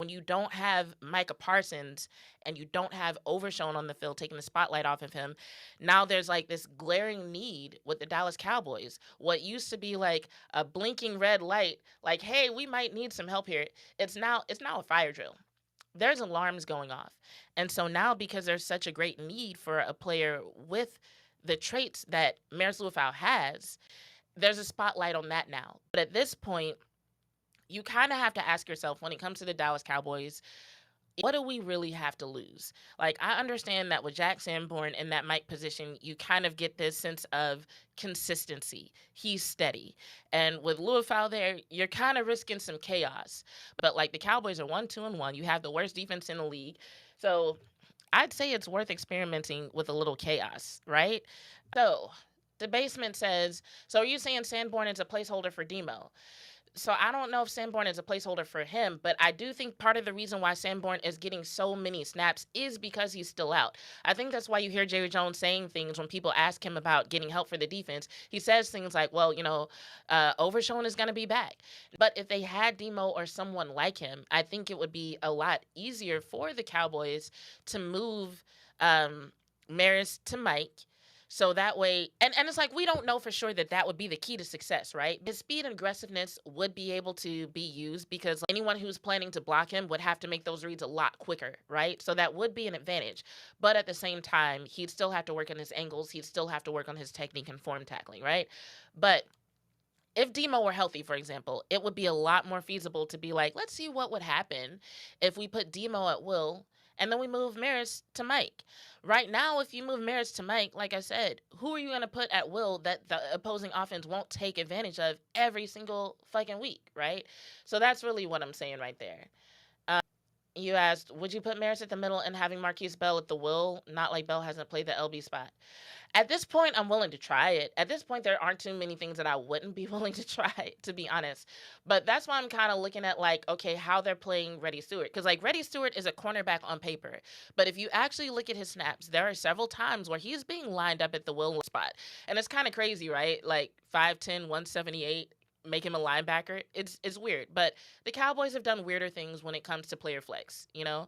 when you don't have Micah Parsons and you don't have Overshown on the field taking the spotlight off of him, now there's like this glaring need with the Dallas Cowboys. What used to be like a blinking red light, like, hey, we might need some help here. It's now a fire drill. There's alarms going off. And so now, because there's such a great need for a player with the traits that Maris Lufau has, there's a spotlight on that now. But at this point, you kind of have to ask yourself, when it comes to the Dallas Cowboys, what do we really have to lose? Like, I understand that with Jack Sanborn in that Mike position, you kind of get this sense of consistency. He's steady. And with Luafau there, you're kind of risking some chaos. But like, the Cowboys are 1-2-1. You have the worst defense in the league. So I'd say it's worth experimenting with a little chaos, right? So the basement says, so are you saying Sanborn is a placeholder for Demo? So I don't know if Sanborn is a placeholder for him, but I do think part of the reason why Sanborn is getting so many snaps is because he's still out. I think that's why you hear Jerry Jones saying things when people ask him about getting help for the defense. He says things like, well, Overshown is going to be back. But if they had Demo or someone like him, I think it would be a lot easier for the Cowboys to move Maris to Mike. So that way, and it's like, we don't know for sure that that would be the key to success, right? His speed and aggressiveness would be able to be used because anyone who's planning to block him would have to make those reads a lot quicker, right? So that would be an advantage. But at the same time, he'd still have to work on his angles. He'd still have to work on his technique and form tackling, right? But if Demo were healthy, for example, it would be a lot more feasible to be like, let's see what would happen if we put Demo at will and then we move Maris to Mike. Right now, if you move Maris to Mike, like I said, who are you going to put at will that the opposing offense won't take advantage of every single fucking week, right? So that's really what I'm saying right there. You asked, would you put Maris at the middle and having Marquise Bell at the will? Not like Bell hasn't played the LB spot. At this point, I'm willing to try it. At this point, there aren't too many things that I wouldn't be willing to try, to be honest. But that's why I'm kind of looking at, like, okay, how they're playing Reddy Stewart. Because, like, Reddy Stewart is a cornerback on paper. But if you actually look at his snaps, there are several times where he's being lined up at the will spot. And it's kind of crazy, right? Like, 5'10", 178, make him a linebacker. It's weird. But the Cowboys have done weirder things when it comes to player flex, you know?